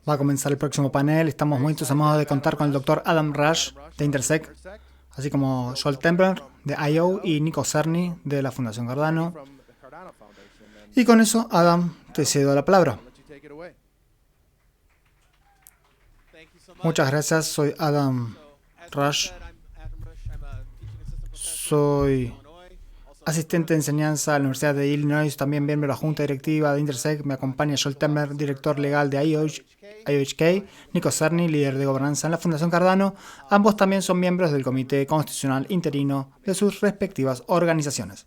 Va a comenzar el próximo panel. Estamos muy entusiasmados de contar con el Dr. Adam Rush de Intersec, así como Joel Templer de I.O. y Nico Cerny de la Fundación Cardano. Y con eso, Adam, te cedo la palabra. Muchas gracias, soy Adam Rush. Soy asistente de enseñanza a la Universidad de Illinois, también miembro de la Junta Directiva de Intersec. Me acompaña Joel Templer, director legal de IOHK, Nico Cerny, líder de gobernanza en la Fundación Cardano. Ambos también son miembros del Comité Constitucional Interino de sus respectivas organizaciones.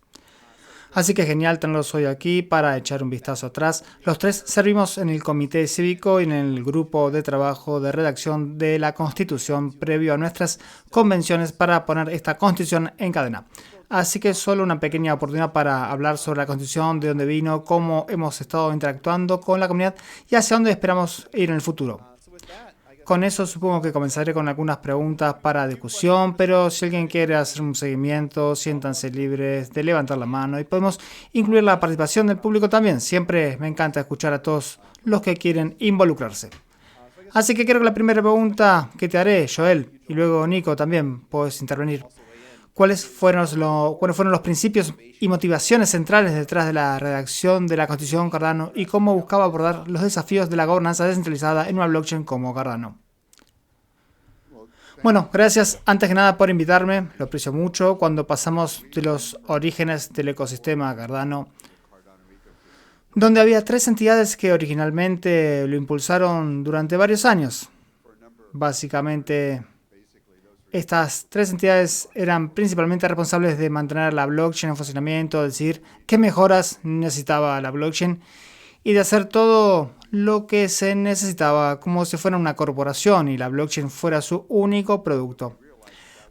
Así que genial tenerlos hoy aquí para echar un vistazo atrás. Los tres servimos en el Comité Cívico y en el grupo de trabajo de redacción de la Constitución previo a nuestras convenciones para poner esta Constitución en cadena. Así que solo una pequeña oportunidad para hablar sobre la Constitución, de dónde vino, cómo hemos estado interactuando con la comunidad y hacia dónde esperamos ir en el futuro. Con eso supongo que comenzaré con algunas preguntas para discusión, pero si alguien quiere hacer un seguimiento, siéntanse libres de levantar la mano y podemos incluir la participación del público también. Siempre me encanta escuchar a todos los que quieren involucrarse. Así que creo que la primera pregunta que te haré, Joel, y luego Nico también puedes intervenir. ¿Cuáles fueron los principios y motivaciones centrales detrás de la redacción de la Constitución Cardano y cómo buscaba abordar los desafíos de la gobernanza descentralizada en una blockchain como Cardano? Bueno, gracias antes que nada por invitarme, lo aprecio mucho. Cuando pasamos de los orígenes del ecosistema Cardano, donde había tres entidades que originalmente lo impulsaron durante varios años. Básicamente, estas tres entidades eran principalmente responsables de mantener la blockchain en funcionamiento, decir qué mejoras necesitaba la blockchain y de hacer todo lo que se necesitaba como si fuera una corporación y la blockchain fuera su único producto.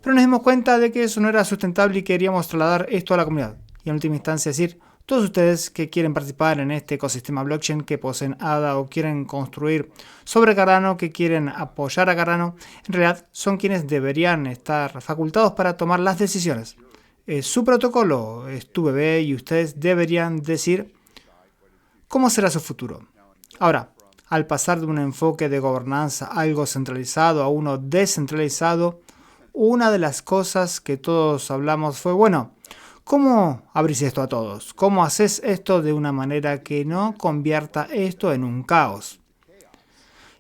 Pero nos dimos cuenta de que eso no era sustentable y queríamos trasladar esto a la comunidad. Y en última instancia decir, todos ustedes que quieren participar en este ecosistema blockchain, que poseen ADA o quieren construir sobre Cardano, que quieren apoyar a Cardano, en realidad son quienes deberían estar facultados para tomar las decisiones. Es su protocolo, es tu bebé y ustedes deberían decir cómo será su futuro. Ahora, al pasar de un enfoque de gobernanza algo centralizado a uno descentralizado, una de las cosas que todos hablamos fue, bueno, ¿cómo abrís esto a todos? ¿Cómo haces esto de una manera que no convierta esto en un caos?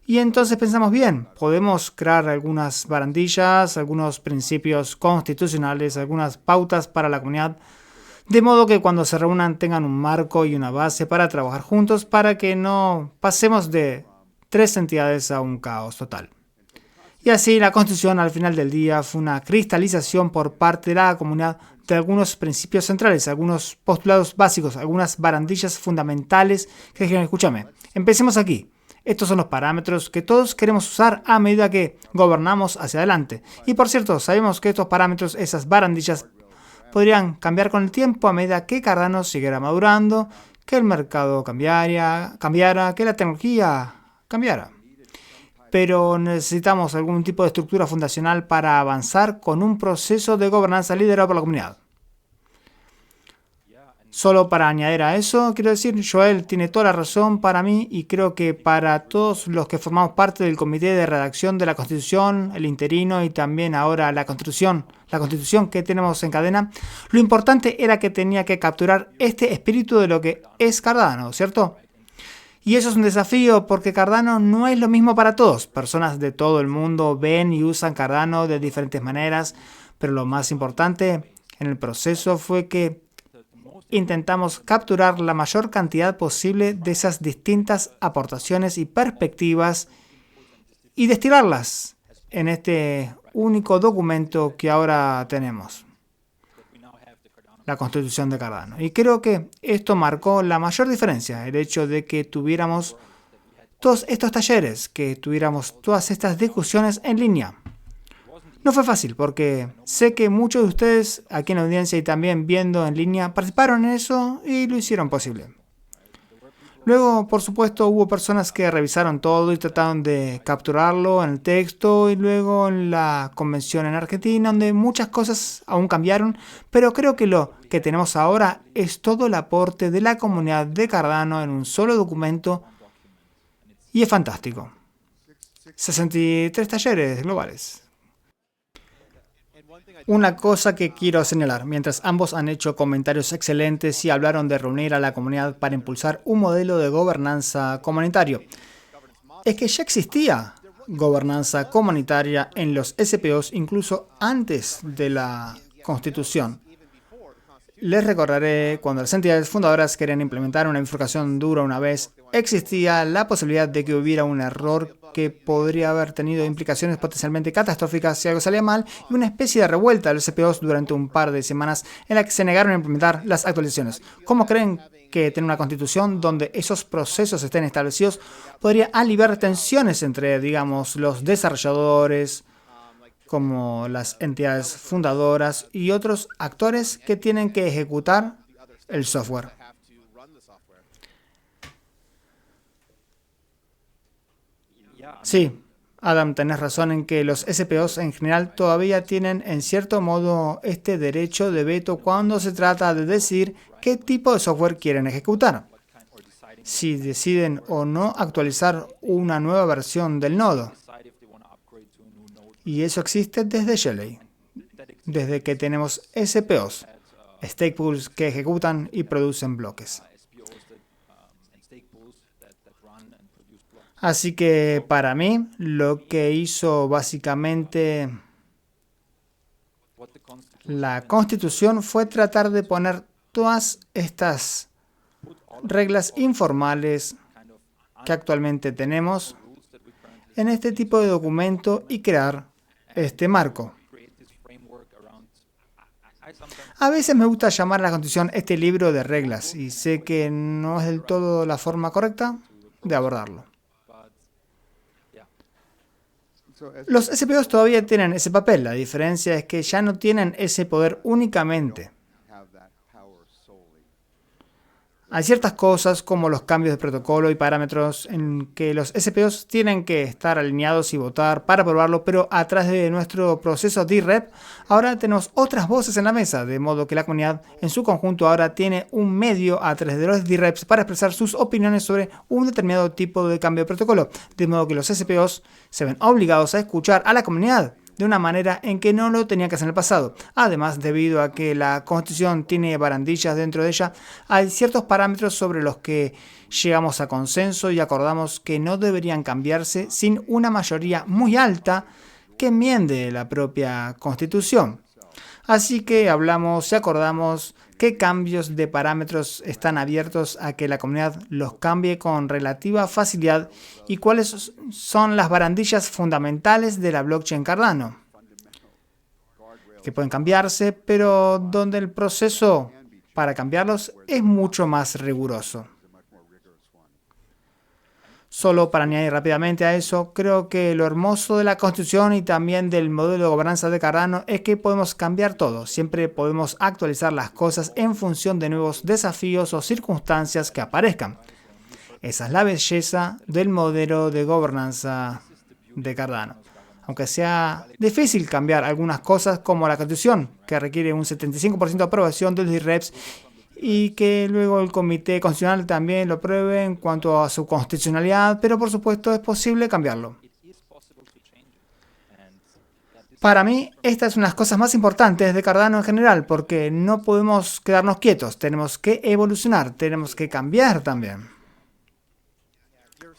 Y entonces pensamos, bien, podemos crear algunas barandillas, algunos principios constitucionales, algunas pautas para la comunidad, de modo que cuando se reúnan tengan un marco y una base para trabajar juntos para que no pasemos de tres entidades a un caos total. Y así la Constitución al final del día fue una cristalización por parte de la comunidad de algunos principios centrales, algunos postulados básicos, algunas barandillas fundamentales que dijeron, escúchame, empecemos aquí. Estos son los parámetros que todos queremos usar a medida que gobernamos hacia adelante. Y por cierto, sabemos que estos parámetros, esas barandillas, podrían cambiar con el tiempo a medida que Cardano siguiera madurando, que el mercado cambiara, que la tecnología cambiara. Pero necesitamos algún tipo de estructura fundacional para avanzar con un proceso de gobernanza liderado por la comunidad. Solo para añadir a eso, quiero decir, Joel tiene toda la razón para mí y creo que para todos los que formamos parte del comité de redacción de la Constitución, el interino y también ahora la Constitución que tenemos en cadena, lo importante era que tenía que capturar este espíritu de lo que es Cardano, ¿cierto? Y eso es un desafío porque Cardano no es lo mismo para todos. Personas de todo el mundo ven y usan Cardano de diferentes maneras, pero lo más importante en el proceso fue que intentamos capturar la mayor cantidad posible de esas distintas aportaciones y perspectivas y destilarlas en este único documento que ahora tenemos, la Constitución de Cardano. Y creo que esto marcó la mayor diferencia, el hecho de que tuviéramos todos estos talleres, que tuviéramos todas estas discusiones en línea. No fue fácil porque sé que muchos de ustedes aquí en la audiencia y también viendo en línea participaron en eso y lo hicieron posible. Luego, por supuesto, hubo personas que revisaron todo y trataron de capturarlo en el texto y luego en la convención en Argentina, donde muchas cosas aún cambiaron, pero creo que lo que tenemos ahora es todo el aporte de la comunidad de Cardano en un solo documento y es fantástico. 63 talleres globales. Una cosa que quiero señalar, mientras ambos han hecho comentarios excelentes y hablaron de reunir a la comunidad para impulsar un modelo de gobernanza comunitario, es que ya existía gobernanza comunitaria en los SPOs incluso antes de la Constitución. Les recordaré, cuando las entidades fundadoras querían implementar una bifurcación dura una vez, existía la posibilidad de que hubiera un error que podría haber tenido implicaciones potencialmente catastróficas si algo salía mal, y una especie de revuelta de los CPOs durante un par de semanas en la que se negaron a implementar las actualizaciones. ¿Cómo creen que tener una constitución donde esos procesos estén establecidos podría aliviar tensiones entre, digamos, los desarrolladores, como las entidades fundadoras y otros actores que tienen que ejecutar el software? Sí, Adam, tenés razón en que los SPOs en general todavía tienen en cierto modo este derecho de veto cuando se trata de decidir qué tipo de software quieren ejecutar, si deciden o no actualizar una nueva versión del nodo. Y eso existe desde Shelley, desde que tenemos SPOs, stake pools que ejecutan y producen bloques. Así que para mí lo que hizo básicamente la Constitución fue tratar de poner todas estas reglas informales que actualmente tenemos en este tipo de documento y crear este marco. A veces me gusta llamar a la Constitución este libro de reglas y sé que no es del todo la forma correcta de abordarlo. Los SPOs todavía tienen ese papel, la diferencia es que ya no tienen ese poder únicamente. Hay ciertas cosas como los cambios de protocolo y parámetros en que los SPOs tienen que estar alineados y votar para aprobarlo, pero atrás de nuestro proceso DREP ahora tenemos otras voces en la mesa, de modo que la comunidad en su conjunto ahora tiene un medio a través de los DREPs para expresar sus opiniones sobre un determinado tipo de cambio de protocolo, de modo que los SPOs se ven obligados a escuchar a la comunidad de una manera en que no lo tenía que hacer en el pasado. Además, debido a que la Constitución tiene barandillas dentro de ella, hay ciertos parámetros sobre los que llegamos a consenso y acordamos que no deberían cambiarse sin una mayoría muy alta que enmiende la propia Constitución. Así que hablamos y acordamos qué cambios de parámetros están abiertos a que la comunidad los cambie con relativa facilidad y cuáles son las barandillas fundamentales de la blockchain Cardano, que pueden cambiarse, pero donde el proceso para cambiarlos es mucho más riguroso. Solo para añadir rápidamente a eso, creo que lo hermoso de la Constitución y también del modelo de gobernanza de Cardano es que podemos cambiar todo. Siempre podemos actualizar las cosas en función de nuevos desafíos o circunstancias que aparezcan. Esa es la belleza del modelo de gobernanza de Cardano. Aunque sea difícil cambiar algunas cosas como la Constitución, que requiere un 75% de aprobación de los DREPs, y que luego el Comité Constitucional también lo apruebe en cuanto a su constitucionalidad, pero por supuesto es posible cambiarlo. Para mí, esta es una de las cosas más importantes de Cardano en general, porque no podemos quedarnos quietos, tenemos que evolucionar, tenemos que cambiar también.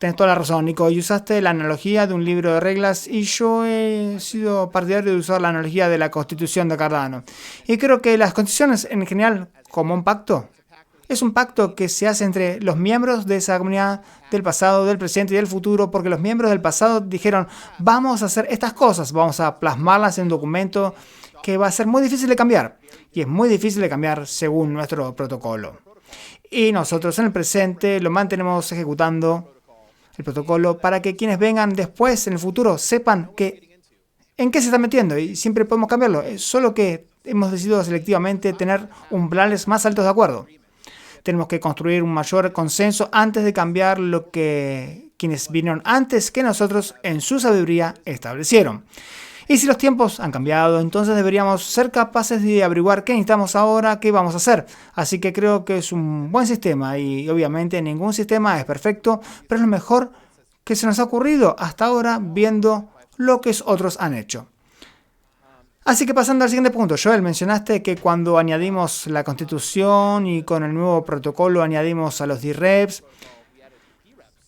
Tienes toda la razón, Nico, y usaste la analogía de un libro de reglas y yo he sido partidario de usar la analogía de la Constitución de Cardano. Y creo que las constituciones en general, como un pacto, es un pacto que se hace entre los miembros de esa comunidad del pasado, del presente y del futuro, porque los miembros del pasado dijeron, vamos a hacer estas cosas, vamos a plasmarlas en un documento que va a ser muy difícil de cambiar. Y es muy difícil de cambiar según nuestro protocolo. Y nosotros en el presente lo mantenemos ejecutando el protocolo para que quienes vengan después en el futuro sepan en qué se están metiendo y siempre podemos cambiarlo. Es solo que hemos decidido selectivamente tener umbrales más altos de acuerdo. Tenemos que construir un mayor consenso antes de cambiar lo que quienes vinieron antes que nosotros en su sabiduría establecieron. Y si los tiempos han cambiado, entonces deberíamos ser capaces de averiguar qué necesitamos ahora, qué vamos a hacer. Así que creo que es un buen sistema y obviamente ningún sistema es perfecto, pero es lo mejor que se nos ha ocurrido hasta ahora viendo lo que otros han hecho. Así que pasando al siguiente punto, Joel, mencionaste que cuando añadimos la constitución y con el nuevo protocolo añadimos a los DREPs,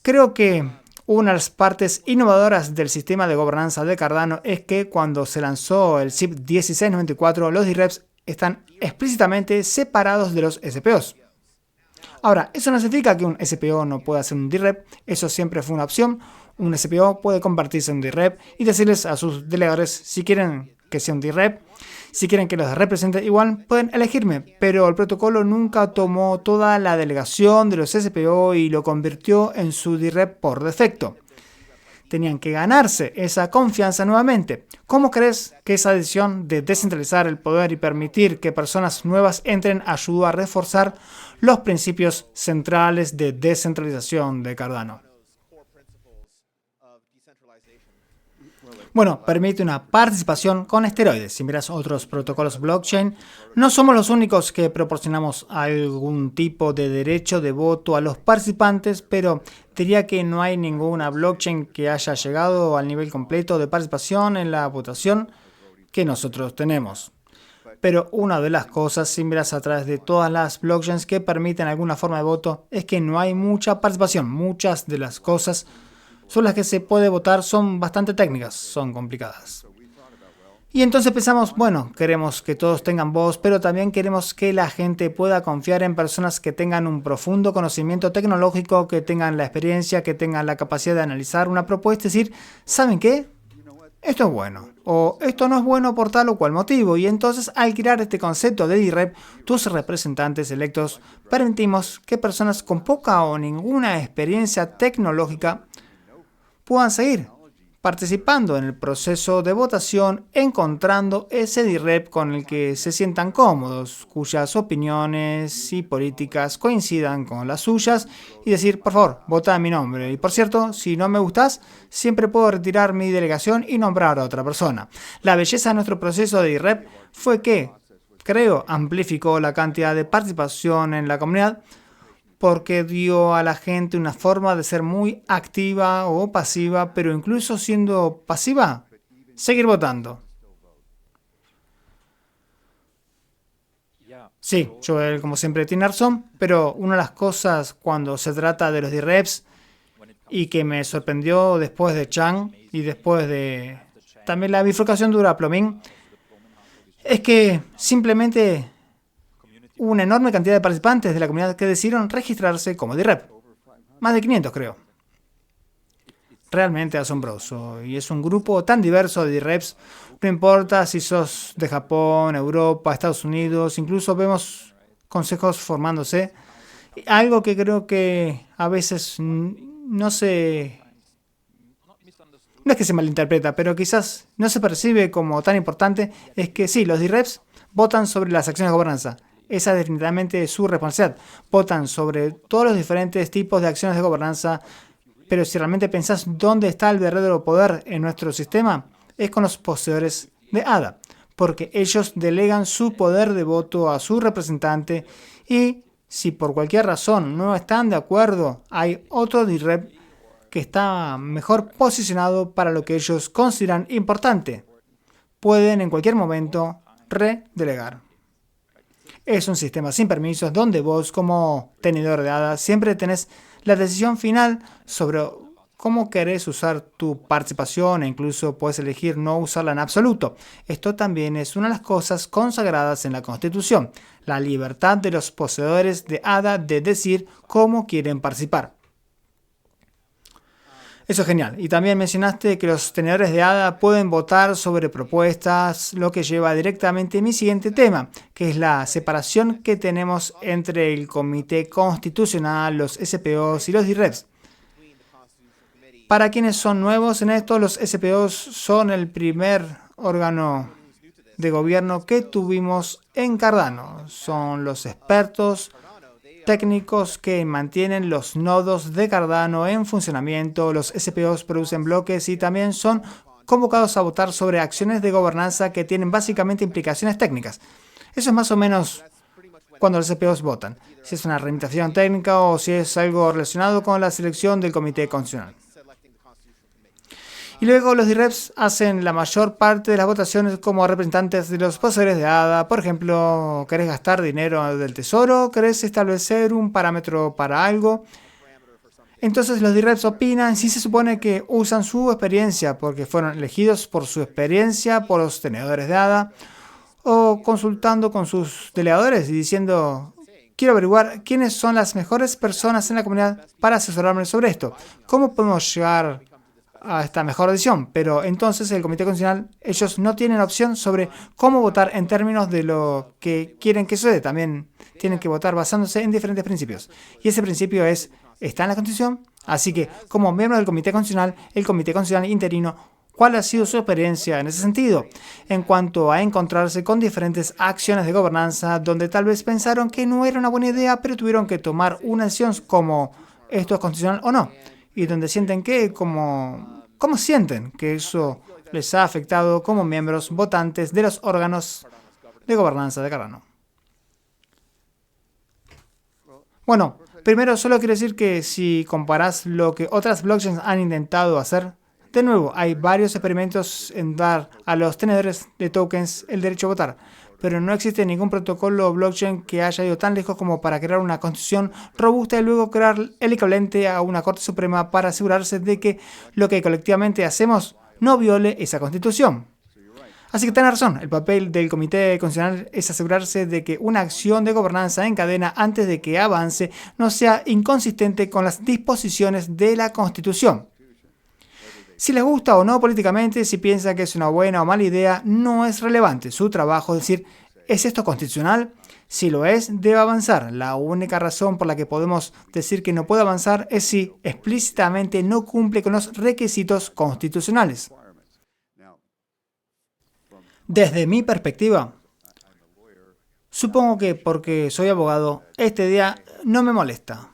creo que una de las partes innovadoras del sistema de gobernanza de Cardano es que cuando se lanzó el SIP 1694, los DREPs están explícitamente separados de los SPOs. Ahora, eso no significa que un SPO no pueda ser un DREP, eso siempre fue una opción. Un SPO puede convertirse en un DREP y decirles a sus delegadores si quieren que sea un DREP, si quieren que los represente igual, pueden elegirme, pero el protocolo nunca tomó toda la delegación de los SPO y lo convirtió en su DREP por defecto. Tenían que ganarse esa confianza nuevamente. ¿Cómo crees que esa decisión de descentralizar el poder y permitir que personas nuevas entren ayudó a reforzar los principios centrales de descentralización de Cardano? Bueno, permite una participación con esteroides. Si miras otros protocolos blockchain, no somos los únicos que proporcionamos algún tipo de derecho de voto a los participantes, pero diría que no hay ninguna blockchain que haya llegado al nivel completo de participación en la votación que nosotros tenemos. Pero una de las cosas, si miras a través de todas las blockchains que permiten alguna forma de voto, es que no hay mucha participación. Muchas de las cosas sobre las que se puede votar son bastante técnicas, son complicadas. Y entonces pensamos, bueno, queremos que todos tengan voz, pero también queremos que la gente pueda confiar en personas que tengan un profundo conocimiento tecnológico, que tengan la experiencia, que tengan la capacidad de analizar una propuesta y decir, ¿saben qué? Esto es bueno, o esto no es bueno por tal o cual motivo. Y entonces, al crear este concepto de DREP, tus representantes electos, permitimos que personas con poca o ninguna experiencia tecnológica puedan seguir participando en el proceso de votación, encontrando ese DREP con el que se sientan cómodos, cuyas opiniones y políticas coincidan con las suyas, y decir, por favor, vota a mi nombre. Y por cierto, si no me gustas, siempre puedo retirar mi delegación y nombrar a otra persona. La belleza de nuestro proceso de DREP fue que, creo, amplificó la cantidad de participación en la comunidad, porque dio a la gente una forma de ser muy activa o pasiva, pero incluso siendo pasiva, seguir votando. Sí, Joel, como siempre, tiene razón, pero una de las cosas cuando se trata de los DREPs y que me sorprendió después de Chang y después de también la bifurcación de Plomín es que simplemente hubo una enorme cantidad de participantes de la comunidad que decidieron registrarse como DREP. Más de 500, creo. Realmente asombroso. Y es un grupo tan diverso de DREPs. No importa si sos de Japón, Europa, Estados Unidos. Incluso vemos consejos formándose. Algo que creo que a veces no se... No es que se malinterpreta, pero quizás no se percibe como tan importante. Es que sí, los DREPs votan sobre las acciones de gobernanza. Esa es definitivamente su responsabilidad. Votan sobre todos los diferentes tipos de acciones de gobernanza, pero si realmente pensás dónde está el verdadero poder en nuestro sistema, es con los poseedores de ADA, porque ellos delegan su poder de voto a su representante y si por cualquier razón no están de acuerdo, hay otro DREP que está mejor posicionado para lo que ellos consideran importante. Pueden en cualquier momento redelegar. Es un sistema sin permisos donde vos, como tenedor de ADA, siempre tenés la decisión final sobre cómo querés usar tu participación e incluso puedes elegir no usarla en absoluto. Esto también es una de las cosas consagradas en la Constitución, la libertad de los poseedores de ADA de decir cómo quieren participar. Eso es genial. Y también mencionaste que los tenedores de ADA pueden votar sobre propuestas, lo que lleva directamente a mi siguiente tema, que es la separación que tenemos entre el Comité Constitucional, los SPOs y los DREPs. Para quienes son nuevos en esto, los SPOs son el primer órgano de gobierno que tuvimos en Cardano. Son los expertos técnicos que mantienen los nodos de Cardano en funcionamiento. Los SPOs producen bloques y también son convocados a votar sobre acciones de gobernanza que tienen básicamente implicaciones técnicas. Eso es más o menos cuando los SPOs votan, si es una reivindicación técnica o si es algo relacionado con la selección del Comité Constitucional. Y luego los DREPs hacen la mayor parte de las votaciones como representantes de los poseedores de ADA. Por ejemplo, ¿querés gastar dinero del tesoro? ¿Querés establecer un parámetro para algo? Entonces los DREPs opinan si se supone que usan su experiencia porque fueron elegidos por su experiencia por los tenedores de ADA, o consultando con sus delegadores y diciendo: quiero averiguar quiénes son las mejores personas en la comunidad para asesorarme sobre esto. ¿Cómo podemos llegar a esta mejor decisión? Pero entonces el Comité Constitucional, ellos no tienen opción sobre cómo votar en términos de lo que quieren que suceda. También tienen que votar basándose en diferentes principios. Y ese principio está en la Constitución. Así que, como miembro del Comité Constitucional, el Comité Constitucional interino, ¿cuál ha sido su experiencia en ese sentido? En cuanto a encontrarse con diferentes acciones de gobernanza donde tal vez pensaron que no era una buena idea, pero tuvieron que tomar una decisión como esto es constitucional o no. Y donde sienten que, ¿cómo sienten que eso les ha afectado como miembros votantes de los órganos de gobernanza de Cardano? Bueno, primero solo quiero decir que si comparás lo que otras blockchains han intentado hacer, de nuevo, hay varios experimentos en dar a los tenedores de tokens el derecho a votar, pero no existe ningún protocolo blockchain que haya ido tan lejos como para crear una constitución robusta y luego crear el equivalente a una Corte Suprema para asegurarse de que lo que colectivamente hacemos no viole esa constitución. Así que tenés razón, el papel del Comité Constitucional es asegurarse de que una acción de gobernanza en cadena antes de que avance no sea inconsistente con las disposiciones de la Constitución. Si les gusta o no políticamente, si piensa que es una buena o mala idea, no es relevante. Su trabajo es decir: ¿es esto constitucional? Si lo es, debe avanzar. La única razón por la que podemos decir que no puede avanzar es si explícitamente no cumple con los requisitos constitucionales. Desde mi perspectiva, supongo que porque soy abogado, este día no me molesta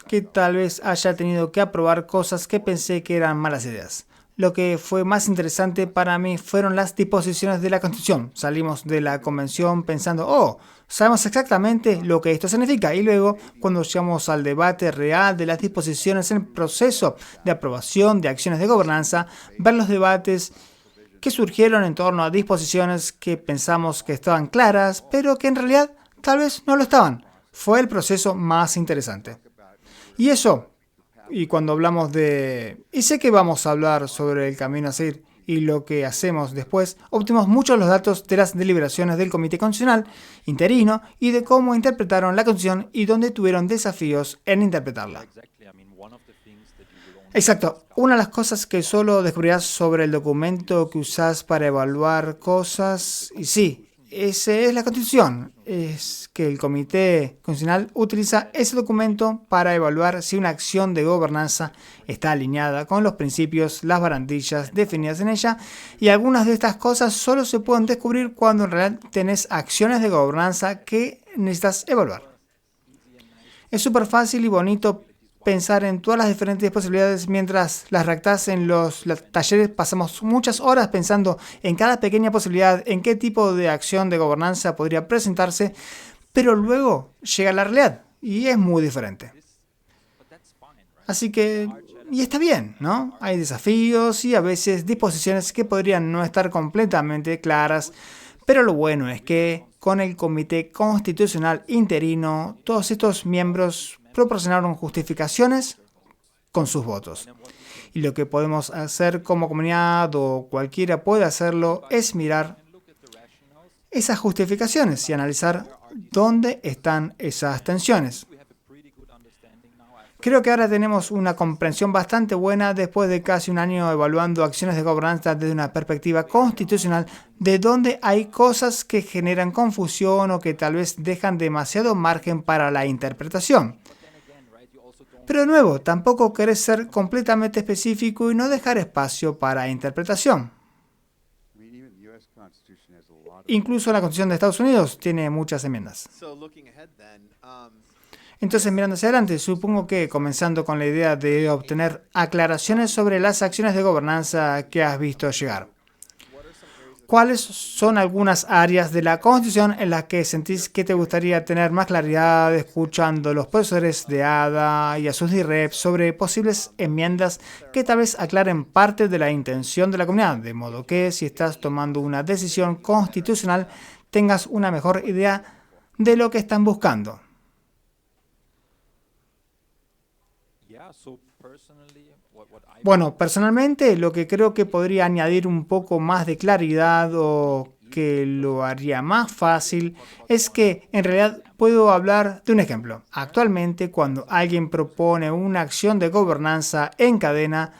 que tal vez haya tenido que aprobar cosas que pensé que eran malas ideas. Lo que fue más interesante para mí fueron las disposiciones de la Constitución. Salimos de la convención pensando: sabemos exactamente lo que esto significa. Y luego, cuando llegamos al debate real de las disposiciones en el proceso de aprobación de acciones de gobernanza, ver los debates que surgieron en torno a disposiciones que pensamos que estaban claras, pero que en realidad tal vez no lo estaban, fue el proceso más interesante. Y eso, y cuando hablamos y sé que vamos a hablar sobre el camino a seguir y lo que hacemos después, obtuvimos muchos los datos de las deliberaciones del Comité Constitucional interino y de cómo interpretaron la Constitución y dónde tuvieron desafíos en interpretarla. Exacto. Una de las cosas que solo descubrirás sobre el documento que usás para evaluar cosas, y sí, esa es la Constitución, es que el Comité Constitucional utiliza ese documento para evaluar si una acción de gobernanza está alineada con los principios, las barandillas definidas en ella, y algunas de estas cosas solo se pueden descubrir cuando en realidad tenés acciones de gobernanza que necesitas evaluar. Es súper fácil y bonito pensar en todas las diferentes posibilidades mientras las redactás en los talleres. Pasamos muchas horas pensando en cada pequeña posibilidad, en qué tipo de acción de gobernanza podría presentarse, pero luego llega la realidad y es muy diferente. Así que, y está bien, ¿no? Hay desafíos y a veces disposiciones que podrían no estar completamente claras, pero lo bueno es que con el Comité Constitucional interino, todos estos miembros proporcionaron justificaciones con sus votos. Y lo que podemos hacer como comunidad, o cualquiera puede hacerlo, es mirar esas justificaciones y analizar dónde están esas tensiones. Creo que ahora tenemos una comprensión bastante buena después de casi un año evaluando acciones de gobernanza desde una perspectiva constitucional, de dónde hay cosas que generan confusión o que tal vez dejan demasiado margen para la interpretación. Pero de nuevo, tampoco querés ser completamente específico y no dejar espacio para interpretación. Incluso la Constitución de Estados Unidos tiene muchas enmiendas. Entonces, mirando hacia adelante, supongo que comenzando con la idea de obtener aclaraciones sobre las acciones de gobernanza que has visto llegar. ¿cuáles son algunas áreas de la Constitución en las que sentís que te gustaría tener más claridad escuchando a los profesores de ADA y a sus DIREP sobre posibles enmiendas que tal vez aclaren parte de la intención de la comunidad? De modo que si estás tomando una decisión constitucional, tengas una mejor idea de lo que están buscando. Bueno, personalmente lo que creo que podría añadir un poco más de claridad o que lo haría más fácil es que en realidad puedo hablar de un ejemplo. Actualmente, cuando alguien propone una acción de gobernanza en cadena,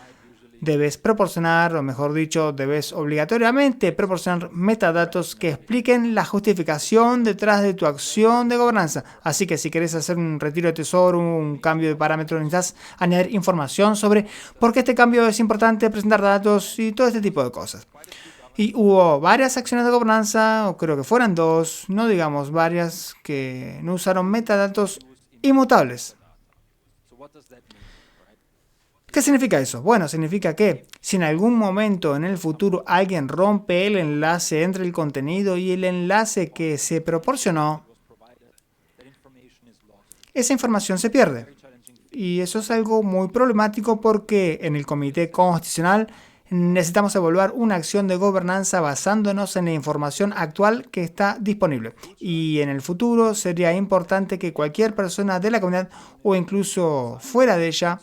debes proporcionar, o mejor dicho, debes obligatoriamente proporcionar metadatos que expliquen la justificación detrás de tu acción de gobernanza. Así que si querés hacer un retiro de tesoro, un cambio de parámetro, necesitas añadir información sobre por qué este cambio es importante, presentar datos y todo este tipo de cosas. Y hubo varias acciones de gobernanza, o creo que fueran 2, no digamos varias, que no usaron metadatos inmutables. ¿Qué significa eso? Bueno, significa que si en algún momento en el futuro alguien rompe el enlace entre el contenido y el enlace que se proporcionó, esa información se pierde. Y eso es algo muy problemático porque en el Comité Constitucional necesitamos evaluar una acción de gobernanza basándonos en la información actual que está disponible. Y en el futuro sería importante que cualquier persona de la comunidad o incluso fuera de ella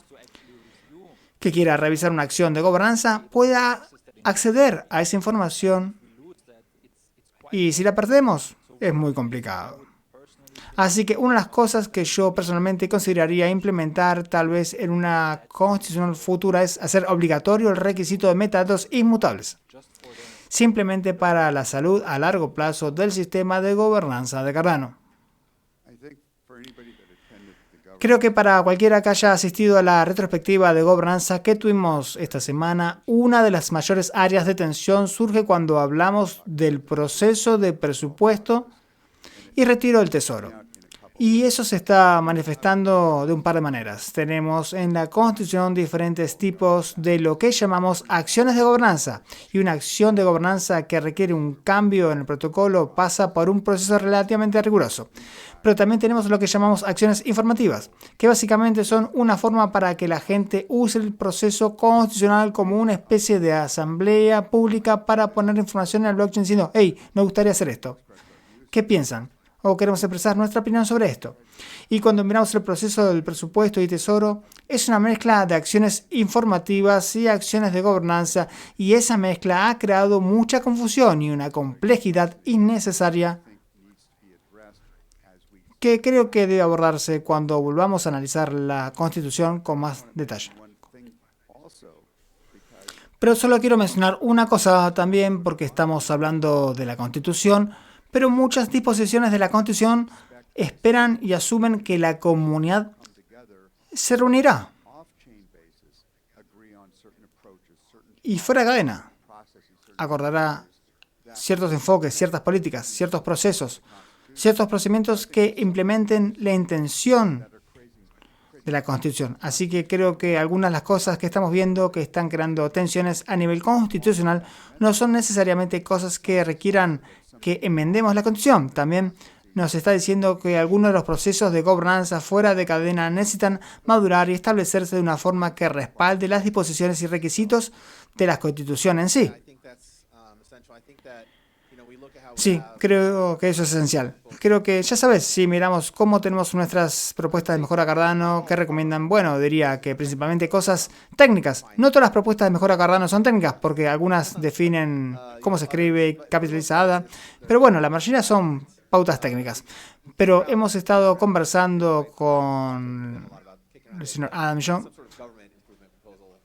que quiera revisar una acción de gobernanza pueda acceder a esa información y si la perdemos es muy complicado. Así que una de las cosas que yo personalmente consideraría implementar tal vez en una constitución futura es hacer obligatorio el requisito de metadatos inmutables, simplemente para la salud a largo plazo del sistema de gobernanza de Cardano. Creo que para cualquiera que haya asistido a la retrospectiva de gobernanza que tuvimos esta semana, una de las mayores áreas de tensión surge cuando hablamos del proceso de presupuesto y retiro del tesoro. Y eso se está manifestando de un par de maneras. Tenemos en la Constitución diferentes tipos de lo que llamamos acciones de gobernanza. Y una acción de gobernanza que requiere un cambio en el protocolo pasa por un proceso relativamente riguroso. Pero también tenemos lo que llamamos acciones informativas, que básicamente son una forma para que la gente use el proceso constitucional como una especie de asamblea pública para poner información en el blockchain diciendo, hey, me gustaría hacer esto. ¿Qué piensan? O queremos expresar nuestra opinión sobre esto. Y cuando miramos el proceso del presupuesto y tesoro, es una mezcla de acciones informativas y acciones de gobernanza, y esa mezcla ha creado mucha confusión y una complejidad innecesaria que creo que debe abordarse cuando volvamos a analizar la Constitución con más detalle. Pero solo quiero mencionar una cosa también, porque estamos hablando de la Constitución, pero muchas disposiciones de la Constitución esperan y asumen que la comunidad se reunirá. Y fuera de cadena, acordará ciertos enfoques, ciertas políticas, ciertos procesos, ciertos procedimientos que implementen la intención de la Constitución. Así que creo que algunas de las cosas que estamos viendo que están creando tensiones a nivel constitucional no son necesariamente cosas que requieran que enmendemos la Constitución. También nos está diciendo que algunos de los procesos de gobernanza fuera de cadena necesitan madurar y establecerse de una forma que respalde las disposiciones y requisitos de la Constitución en sí. Sí, creo que eso es esencial. Creo que, ya sabes, si miramos cómo tenemos nuestras propuestas de mejora Cardano, ¿qué recomiendan? Bueno, diría que principalmente cosas técnicas. No todas las propuestas de mejora Cardano son técnicas, porque algunas definen cómo se escribe, capitalizada, pero bueno, la mayoría son pautas técnicas. Pero hemos estado conversando con el señor Adam y yo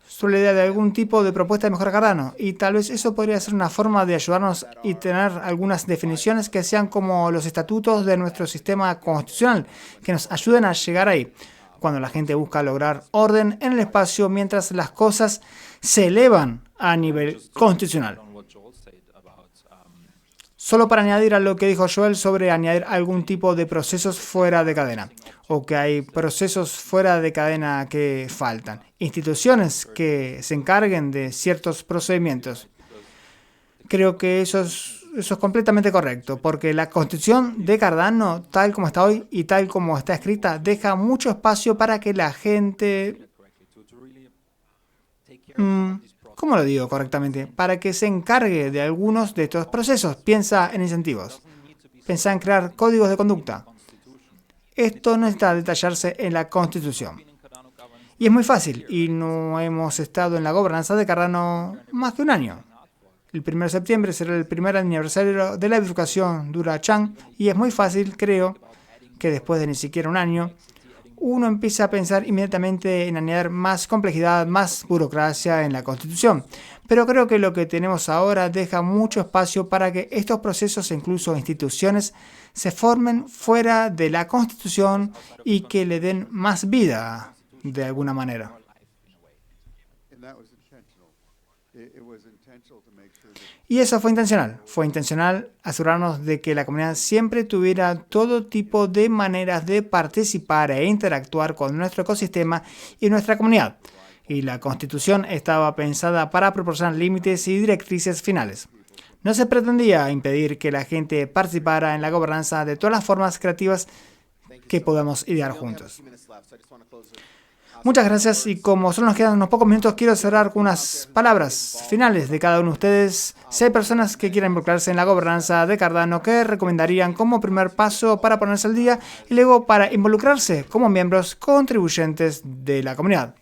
sobre la idea de algún tipo de propuesta de mejora Cardano, y tal vez eso podría ser una forma de ayudarnos y tener algunas definiciones que sean como los estatutos de nuestro sistema constitucional, que nos ayuden a llegar ahí, cuando la gente busca lograr orden en el espacio mientras las cosas se elevan a nivel constitucional. Solo para añadir a lo que dijo Joel sobre añadir algún tipo de procesos fuera de cadena, o que hay procesos fuera de cadena que faltan, instituciones que se encarguen de ciertos procedimientos. Creo que eso es completamente correcto, porque la constitución de Cardano, tal como está hoy y tal como está escrita, deja mucho espacio para que la gente, ¿cómo lo digo correctamente? Para que se encargue de algunos de estos procesos. Piensa en incentivos, piensa en crear códigos de conducta. Esto no está detallarse en la constitución. Y es muy fácil, y no hemos estado en la gobernanza de Cardano más que un año. El 1 de septiembre será el primer aniversario de la bifurcación Dura-Chan y es muy fácil, creo, que después de ni siquiera un año, uno empieza a pensar inmediatamente en añadir más complejidad, más burocracia en la Constitución. Pero creo que lo que tenemos ahora deja mucho espacio para que estos procesos e incluso instituciones se formen fuera de la Constitución y que le den más vida de alguna manera. Y eso fue intencional. Fue intencional asegurarnos de que la comunidad siempre tuviera todo tipo de maneras de participar e interactuar con nuestro ecosistema y nuestra comunidad. Y la Constitución estaba pensada para proporcionar límites y directrices finales. No se pretendía impedir que la gente participara en la gobernanza de todas las formas creativas que podamos idear juntos. Muchas gracias y como solo nos quedan unos pocos minutos, quiero cerrar con unas palabras finales de cada uno de ustedes. Si hay personas que quieran involucrarse en la gobernanza de Cardano, ¿qué recomendarían como primer paso para ponerse al día y luego para involucrarse como miembros contribuyentes de la comunidad?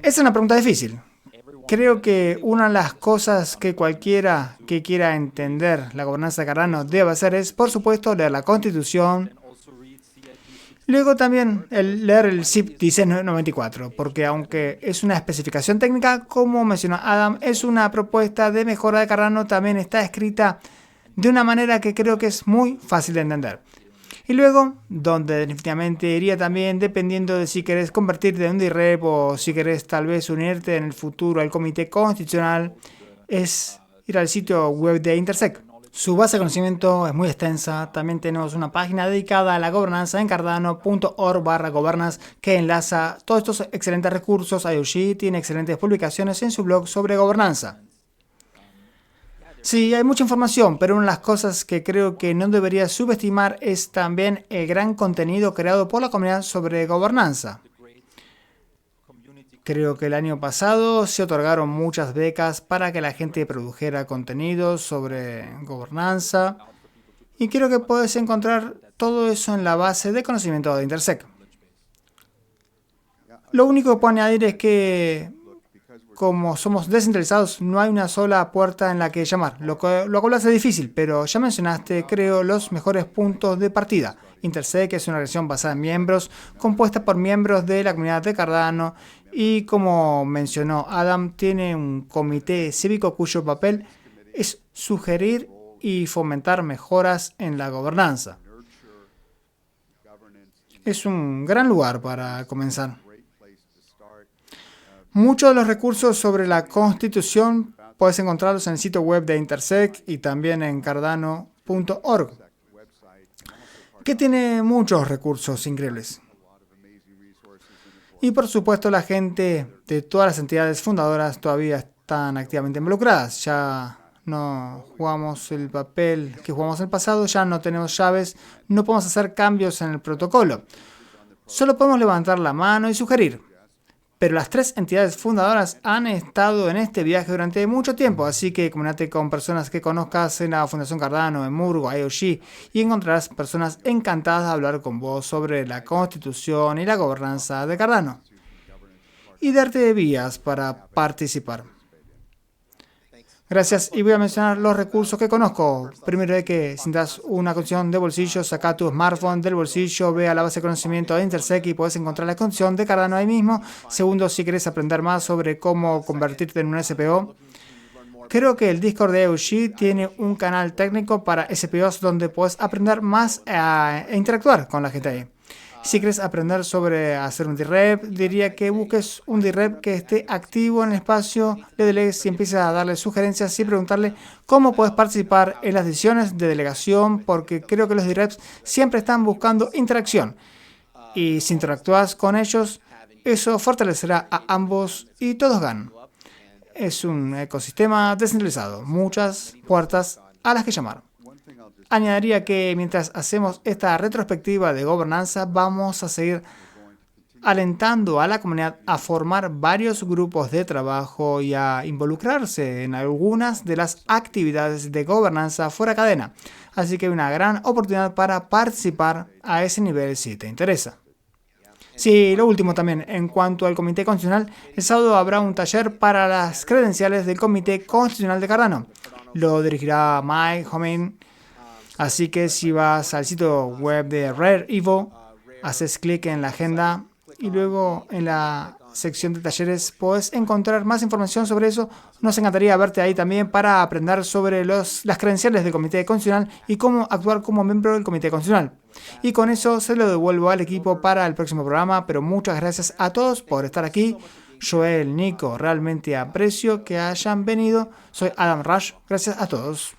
Es una pregunta difícil. Creo que una de las cosas que cualquiera que quiera entender la gobernanza de Cardano debe hacer es, por supuesto, leer la Constitución. Luego también leer el CIP 1694, porque aunque es una especificación técnica, como mencionó Adam, es una propuesta de mejora de Cardano, también está escrita de una manera que creo que es muy fácil de entender. Y luego, donde definitivamente iría también, dependiendo de si querés convertirte en un DREP o si querés tal vez unirte en el futuro al Comité Constitucional, es ir al sitio web de Intersec. Su base de conocimiento es muy extensa. También tenemos una página dedicada a la gobernanza en cardano.org/governance que enlaza todos estos excelentes recursos. IOG tiene excelentes publicaciones en su blog sobre gobernanza. Sí, hay mucha información, pero una de las cosas que creo que no debería subestimar es también el gran contenido creado por la comunidad sobre gobernanza. Creo que el año pasado se otorgaron muchas becas para que la gente produjera contenidos sobre gobernanza y creo que puedes encontrar todo eso en la base de conocimiento de Intersec. Lo único que puedo añadir es que como somos descentralizados, no hay una sola puerta en la que llamar, lo cual hace difícil, pero ya mencionaste, creo, los mejores puntos de partida. Intersec es una organización basada en miembros, compuesta por miembros de la comunidad de Cardano, y como mencionó Adam, tiene un comité cívico cuyo papel es sugerir y fomentar mejoras en la gobernanza. Es un gran lugar para comenzar. Muchos de los recursos sobre la Constitución puedes encontrarlos en el sitio web de Intersec y también en cardano.org, que tiene muchos recursos increíbles. Y por supuesto la gente de todas las entidades fundadoras todavía están activamente involucradas. Ya no jugamos el papel que jugamos en el pasado, ya no tenemos llaves, no podemos hacer cambios en el protocolo. Solo podemos levantar la mano y sugerir. Pero las tres entidades fundadoras han estado en este viaje durante mucho tiempo, así que comunícate con personas que conozcas en la Fundación Cardano, en Murgo, IOG, y encontrarás personas encantadas de hablar con vos sobre la Constitución y la gobernanza de Cardano, y darte vías para participar. Gracias, y voy a mencionar los recursos que conozco. Primero es que si das una condición de bolsillo, saca tu smartphone del bolsillo, ve a la base de conocimiento de Intersec y puedes encontrar la condición de Cardano ahí mismo. Segundo, si quieres aprender más sobre cómo convertirte en un SPO, creo que el Discord de IOG tiene un canal técnico para SPOs donde puedes aprender más e interactuar con la gente ahí. Si quieres aprender sobre hacer un DREP, diría que busques un DREP que esté activo en el espacio, le delegues y empieces a darle sugerencias y preguntarle cómo puedes participar en las decisiones de delegación, porque creo que los DREPs siempre están buscando interacción. Y si interactúas con ellos, eso fortalecerá a ambos y todos ganan. es un ecosistema descentralizado, muchas puertas a las que llamar. Añadiría que mientras hacemos esta retrospectiva de gobernanza, vamos a seguir alentando a la comunidad a formar varios grupos de trabajo y a involucrarse en algunas de las actividades de gobernanza fuera cadena. Así que hay una gran oportunidad para participar a ese nivel si te interesa. Sí, lo último también, en cuanto al Comité Constitucional, el sábado habrá un taller para las credenciales del Comité Constitucional de Cardano. Lo dirigirá Mike Homin. Así que si vas al sitio web de Rare Evo, haces clic en la agenda y luego en la sección de talleres puedes encontrar más información sobre eso. Nos encantaría verte ahí también para aprender sobre las credenciales del Comité Constitucional y cómo actuar como miembro del Comité Constitucional. Y con eso se lo devuelvo al equipo para el próximo programa, pero muchas gracias a todos por estar aquí. Joel, Nico, realmente aprecio que hayan venido. Soy Adam Rush. Gracias a todos.